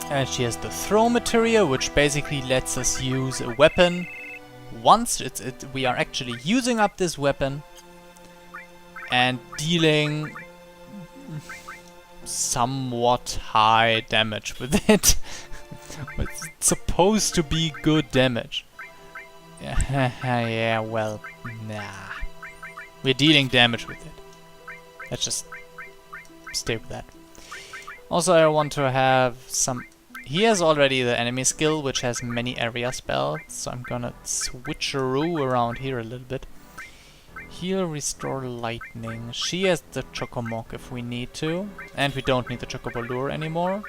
And she has the throw material, which basically lets us use a weapon once we are actually using up this weapon and dealing somewhat high damage with it. It's supposed to be good damage. Yeah, well, nah. We're dealing damage with it. Let's just stay with that. Also, I want to have some... He has already the enemy skill, which has many area spells, so I'm gonna switcheroo around here a little bit. Heal, restore lightning. She has the Chocomok if we need to, and we don't need the Chocobolure anymore.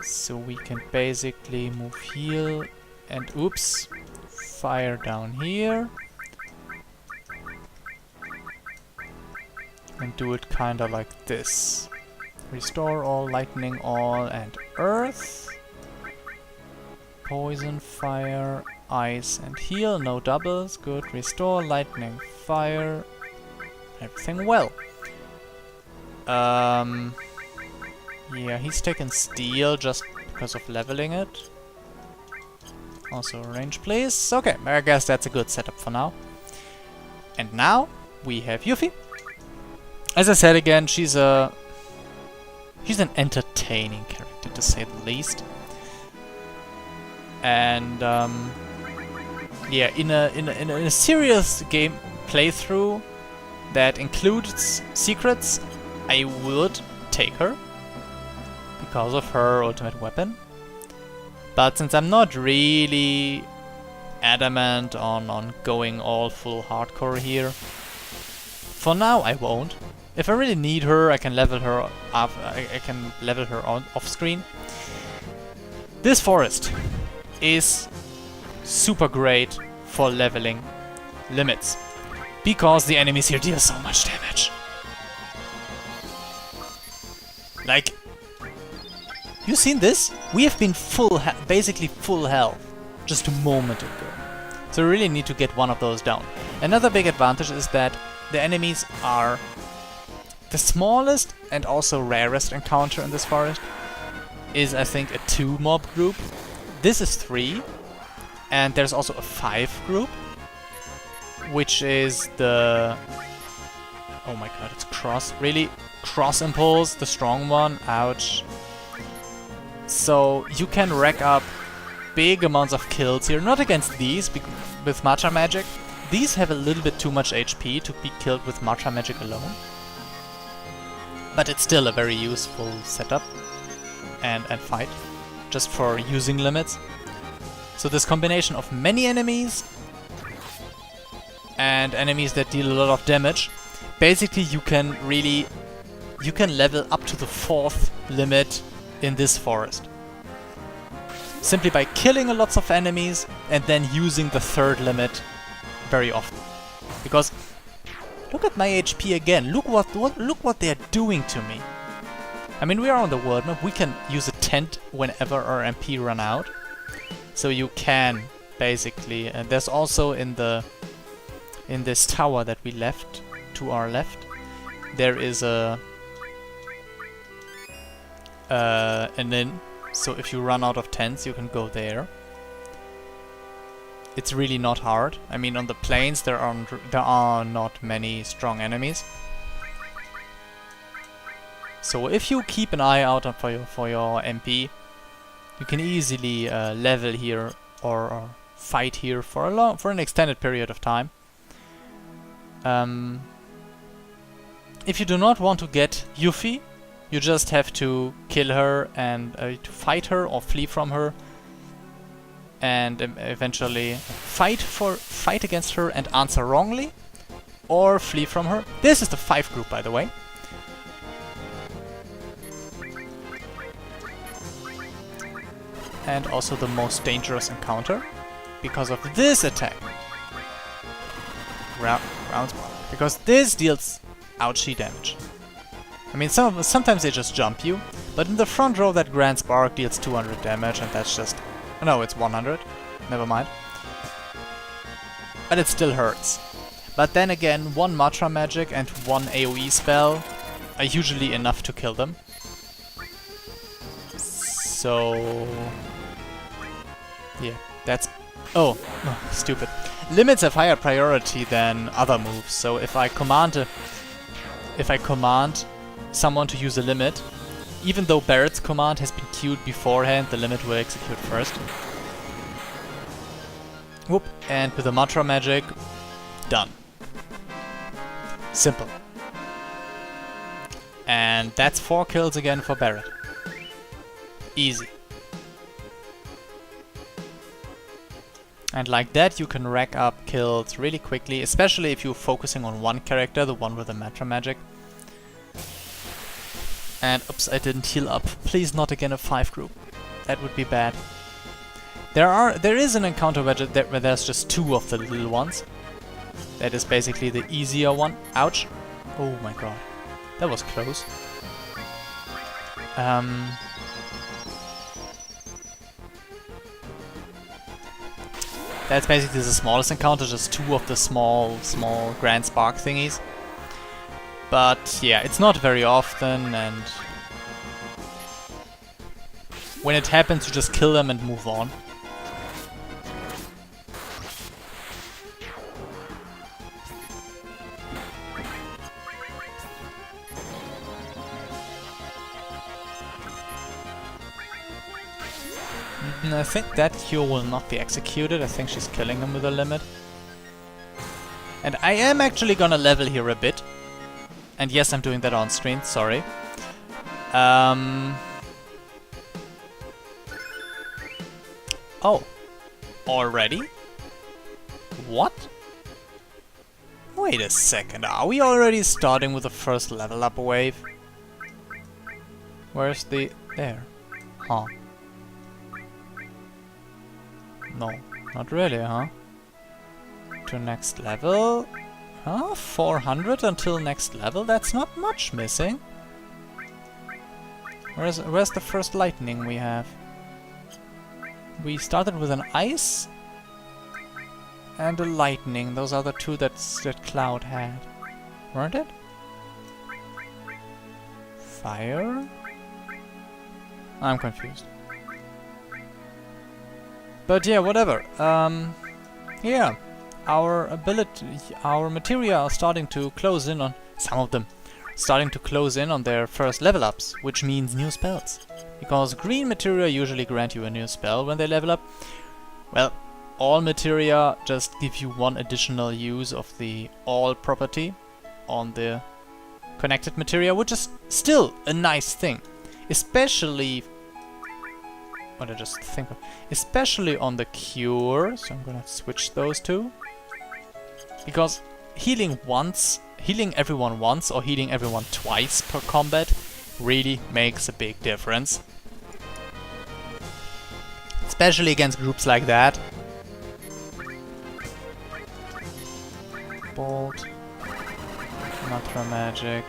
So we can basically move heal and oops, fire down here. And do it kinda like this. Restore all, lightning all, and earth. Poison, fire, ice, and heal. No doubles. Good. Restore, lightning, fire. Everything well. Yeah, he's taken steel just because of leveling it. Also range, please. Okay, I guess that's a good setup for now. And now we have Yuffie. As I said again, she's an entertaining character, to say the least. And yeah, in a serious game playthrough that includes secrets, I would take her because of her ultimate weapon. But since I'm not really adamant on going all full hardcore here, for now I won't. If I really need her, I can level her up. I can level her off screen. This forest is super great for leveling limits because the enemies here deal so much damage. Like, you seen this? We have been basically full health just a moment ago. So we really need to get one of those down. Another big advantage is that the enemies are the smallest and also rarest encounter in this forest is, I think, a 2 mob group. This is 3, and there's also a 5 group, which is the... Oh my god, it's cross. Really? Cross Impulse, the strong one. Ouch. So you can rack up big amounts of kills here. Not against these, with Matcha Magic. These have a little bit too much HP to be killed with Matcha Magic alone. But it's still a very useful setup and fight, just for using limits. So this combination of many enemies and enemies that deal a lot of damage, basically you can level up to the 4th limit in this forest. Simply by killing a lots of enemies and then using the 3rd limit very often. Because look at my HP again. Look what they're doing to me. I mean, we are on the world map. We can use a tent whenever our MP run out. So you can basically. And there's also in this tower that we left to our left, there is an inn. So if you run out of tents, you can go there. It's really not hard. I mean, on the plains there are not many strong enemies. So if you keep an eye out for your MP, you can easily level here or fight here for an extended period of time. If you do not want to get Yuffie, you just have to kill her and to fight her or flee from her. And eventually fight against her and answer wrongly, or flee from her. This is the 5 group, by the way. And also the most dangerous encounter because of this attack. Round spot. Because this deals ouchie damage. I mean, sometimes they just jump you, but in the front row that Grand Spark deals 200 damage, and that's just... No, it's 100. Never mind. But it still hurts. But then again, 1 Matcha Magic and 1 AoE spell are usually enough to kill them. So... yeah, that's... oh, stupid. Limits have higher priority than other moves, so if I command someone to use a limit, even though Barrett's command has been queued beforehand, the limit will execute first. Whoop, and with the mantra magic, done. Simple. And that's 4 kills again for Barrett. Easy. And like that you can rack up kills really quickly, especially if you're focusing on one character, the one with the mantra magic. And oops, I didn't heal up. Please not again a 5 group. That would be bad. There is an encounter where there's just 2 of the little ones. That is basically the easier one. Ouch. Oh my god. That was close. That's basically the smallest encounter, just 2 of the small grand spark thingies. But yeah, it's not very often, and when it happens you just kill them and move on. I think that cure will not be executed. I think she's killing him with a limit. And I am actually gonna level here a bit. And yes, I'm doing that on screen, sorry. Oh. Already? What? Wait a second, are we already starting with the first level up wave? Where's the... there. Huh. No, not really, huh? To next level? Huh? 400 until next level? That's not much missing. Where's the first lightning we have? We started with an ice and a lightning. Those are the 2 that Cloud had, weren't it? Fire? I'm confused. But yeah, whatever. Yeah, our materia are starting to close in on, some of them, starting to close in on their first level ups, which means new spells. Because green materia usually grant you a new spell when they level up. Well, all materia just give you 1 additional use of the all property on the connected materia, which is still a nice thing. Especially... what I just think of, especially on the cure, so I'm gonna switch those 2. Because healing everyone once or healing everyone twice per combat really makes a big difference. Especially against groups like that. Bolt. Mantra magic.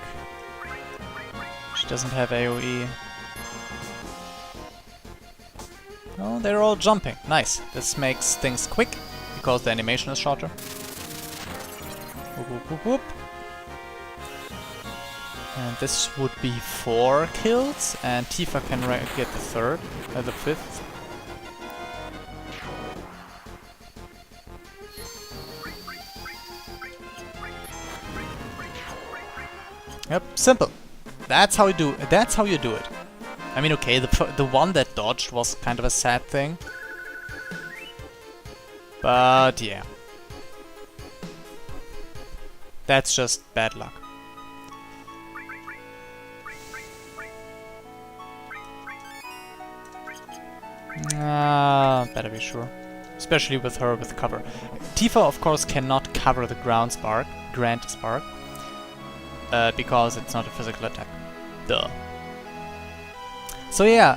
She doesn't have AoE. Oh, they're all jumping. Nice. This makes things quick, because the animation is shorter. Whoop, whoop, whoop, whoop. And this would be 4 kills, and Tifa can get the 5th. Yep, simple. That's how you do it. I mean, okay, the one that dodged was kind of a sad thing. But yeah. That's just bad luck. Better be sure. Especially with her with cover. Tifa, of course, cannot cover the Grand Spark, because it's not a physical attack. Duh. So yeah,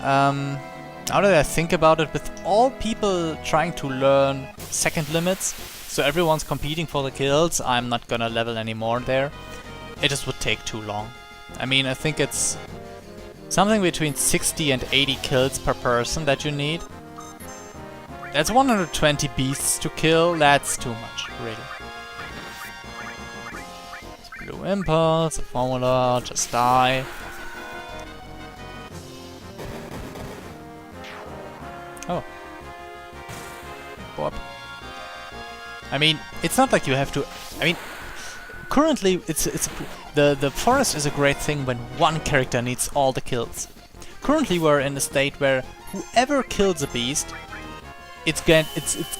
now that I think about it, with all people trying to learn second limits, so everyone's competing for the kills, I'm not gonna level anymore there. It just would take too long. I mean, I think it's something between 60 and 80 kills per person that you need. That's 120 beasts to kill, that's too much, really. It's Blue Impulse, a formula, just die. Oh. Go up. I mean, it's not like you have to... I mean, currently, the forest is a great thing when one character needs all the kills. Currently, we're in a state where whoever kills a beast, it's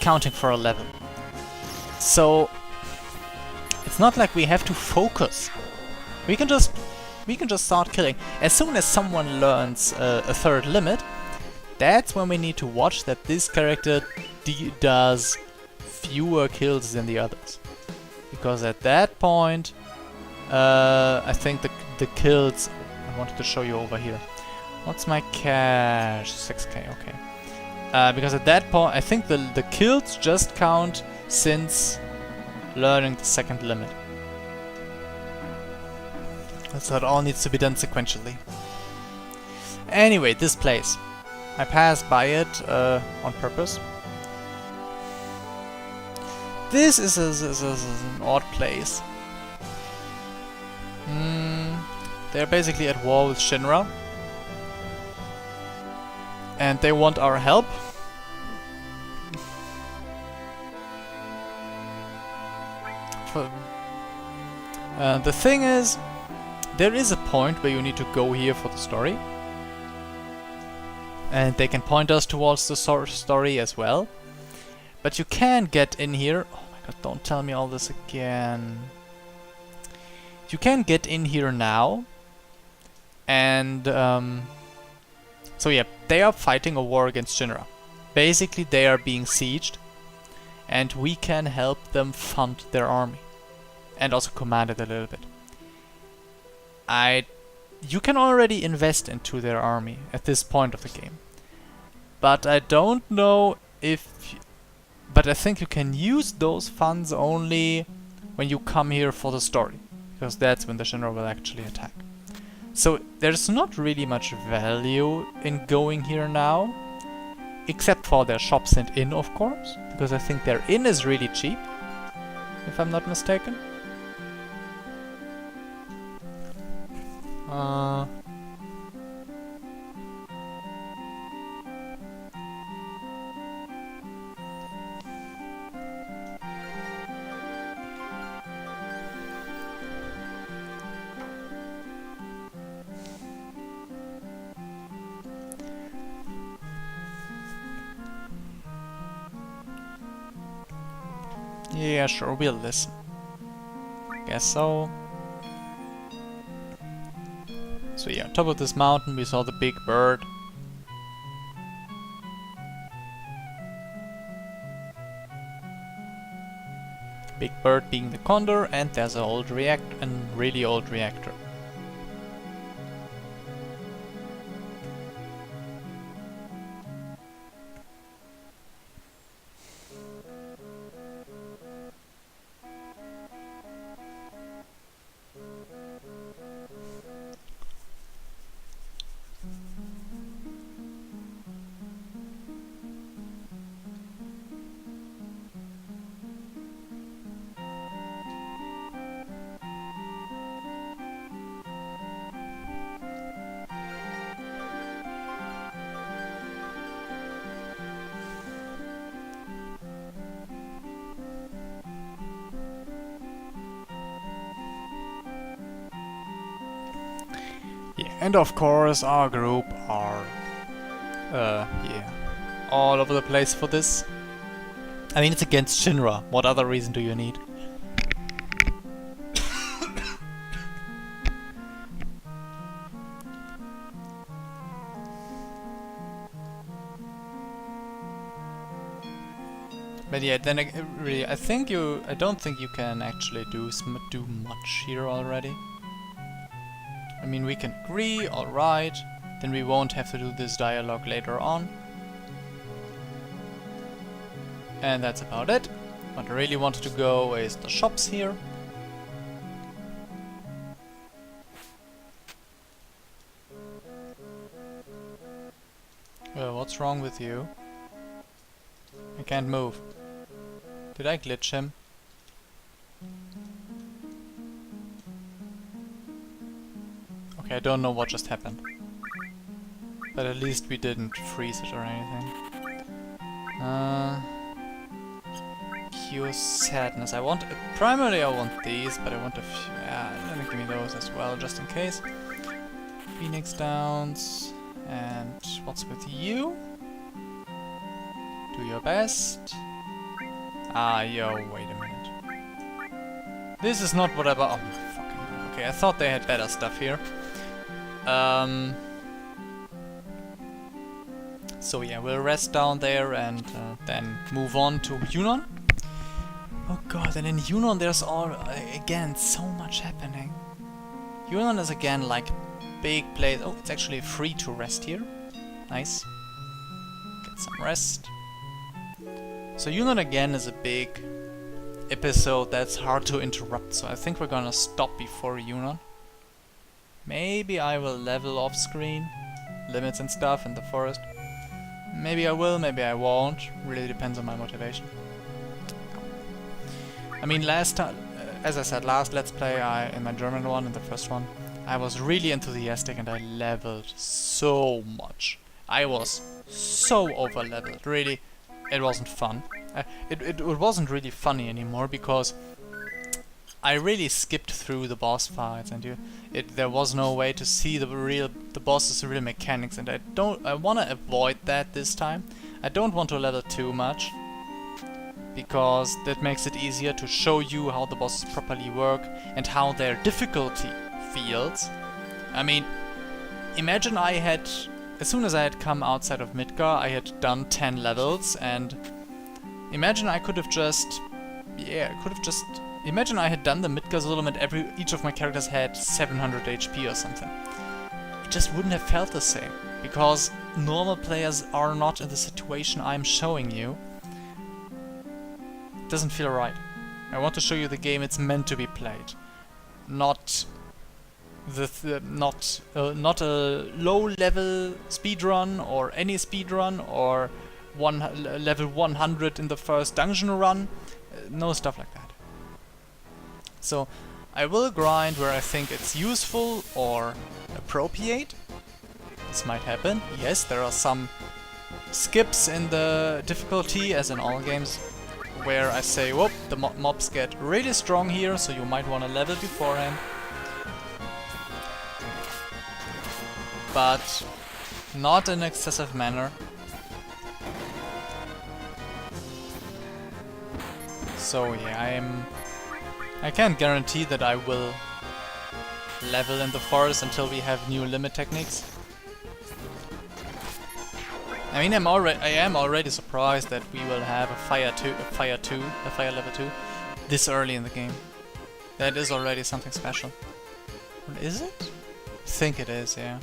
counting for a level. So it's not like we have to focus. We can just start killing. As soon as someone learns a third limit, that's when we need to watch that this character does fewer kills than the others. Because at that point, I think the kills... I wanted to show you over here. What's my cash? 6k, okay. Because at that point, I think the kills just count since learning the second limit. So it all needs to be done sequentially. Anyway, this place. I passed by it on purpose. This is an odd place. They're basically at war with Shinra. And they want our help. The thing is, there is a point where you need to go here for the story. And they can point us towards the story as well. But you can get in here... Oh my god, don't tell me all this again. You can get in here now. And... so yeah, they are fighting a war against Shinra. Basically, they are being sieged. And we can help them fund their army. And also command it a little bit. You can already invest into their army at this point of the game. But I don't know if... But I think you can use those funds only when you come here for the story. Because that's when the Shinra will actually attack. So there's not really much value in going here now. Except for their shops and inn, of course. Because I think their inn is really cheap. If I'm not mistaken. Yeah, sure, we'll listen. Guess so. So yeah, on top of this mountain we saw the big bird. Big bird being the condor, and there's an old reactor, a really old reactor. Yeah, and of course our group are, yeah, all over the place for this. I mean, it's against Shinra. What other reason do you need? But yeah, then really, I don't think you can actually do much here already. I mean, we can agree, alright, then we won't have to do this dialogue later on. And that's about it. What I really wanted to go is the shops here. What's wrong with you? I can't move. Did I glitch him? Okay, I don't know what just happened. But at least we didn't freeze it or anything. Cure sadness. I want... primarily I want these, but I want a few... yeah, let me give me those as well, just in case. Phoenix Downs. And what's with you? Do your best. Ah, yo, wait a minute. This is not what I bought. Oh, fucking... okay, I thought they had better stuff here. So yeah, we'll rest down there and then move on to Yunnan. Oh god, and in Yunnan there's again so much happening. Yunnan is again like big place. Oh, it's actually free to rest here. Nice. Get some rest. So Yunnan again is a big episode that's hard to interrupt, so I think we're gonna stop before Yunnan. Maybe I will level off screen, limits and stuff in the forest. Maybe I will, maybe I won't. Really depends on my motivation. I mean, last time, as I said, last Let's Play, in my German one, in the first one, I was really enthusiastic and I leveled so much. I was so over-leveled, really. It wasn't fun. It wasn't really funny anymore because I really skipped through the boss fights and there was no way to see the boss's real mechanics, and I want to avoid that this time. I don't want to level too much because that makes it easier to show you how the bosses properly work and how their difficulty feels. I mean, imagine as soon as I had come outside of Midgar, I had done 10 levels, and imagine I could have just... imagine I had done the Midgar Zulum and each of my characters had 700 HP or something. It just wouldn't have felt the same, because normal players are not in the situation I'm showing you. It doesn't feel right. I want to show you the game it's meant to be played. Not not a low-level speedrun or any speedrun or level 100 in the first dungeon run. No stuff like that. So I will grind where I think it's useful or appropriate. This might happen. Yes, there are some skips in the difficulty, as in all games, where I say, whoop, the mobs get really strong here, so you might want to level beforehand. But not in excessive manner. So yeah, I can't guarantee that I will level in the forest until we have new limit techniques. I mean, I am already surprised that we will have a fire level 2 this early in the game. That is already something special. Is it? I think it is, yeah.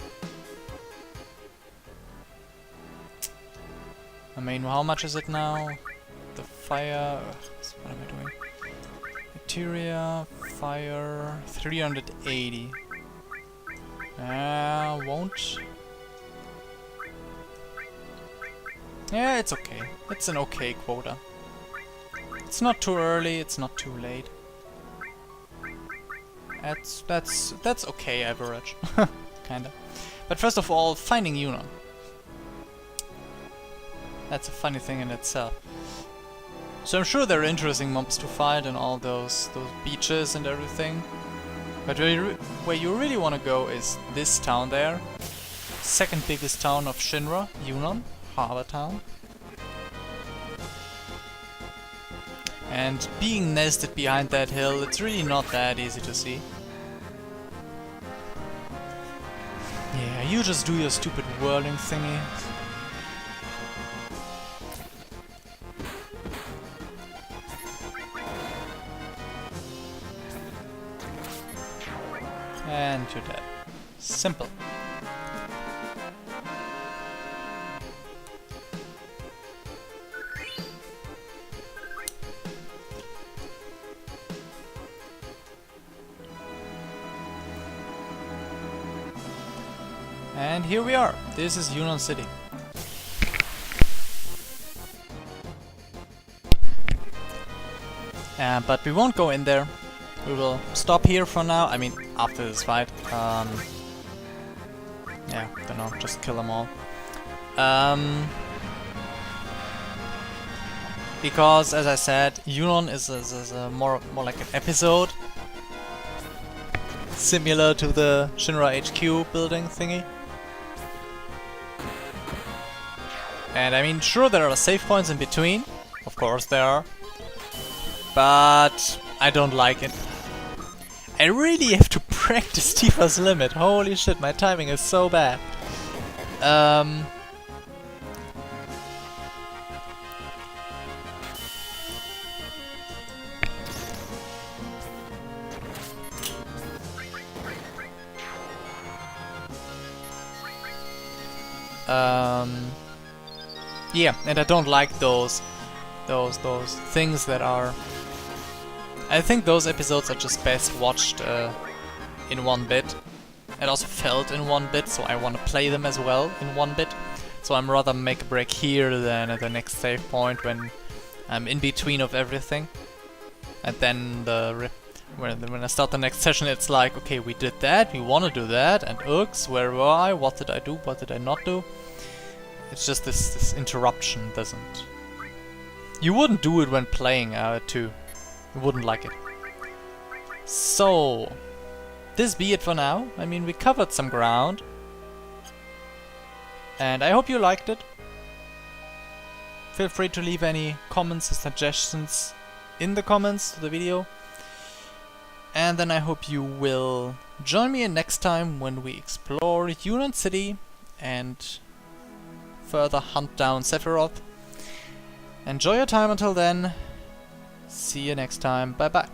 I mean, how much is it now? The fire... what am I doing? Materia, fire... 380. Won't... yeah, it's okay. It's an okay quota. It's not too early, it's not too late. That's okay average. Kinda. But first of all, finding Yunnan. That's a funny thing in itself. So I'm sure there are interesting mobs to fight and all those beaches and everything. But where you really want to go is this town there. Second biggest town of Shinra, Yunnan, harbor town. And being nested behind that hill, it's really not that easy to see. Yeah, you just do your stupid whirling thingy. And you're dead. Simple. And here we are. This is Yunnan City. But we won't go in there. We will stop here for now. I mean, after this fight. Yeah, don't know. Just kill them all. Because, as I said, Yunnan is a more like an episode, similar to the Shinra HQ building thingy. And I mean, sure, there are save points in between, of course there are, but I don't like it. I really have to practice Tifa's Limit. Holy shit, my timing is so bad. Yeah, and I don't like those things that are... I think those episodes are just best watched in one bit, and also felt in one bit, so I want to play them as well in one bit. So I'm rather make a break here than at the next save point when I'm in between of everything. And then when I start the next session, it's like, okay, we did that, we want to do that, and oops, where were I? What did I do? What did I not do? It's just this interruption doesn't... You wouldn't do it when playing too. You wouldn't like it. So, this be it for now. I mean, we covered some ground. And I hope you liked it. Feel free to leave any comments or suggestions in the comments to the video. And then I hope you will join me next time when we explore Yunnan City and further hunt down Sephiroth. Enjoy your time until then. See you next time. Bye bye.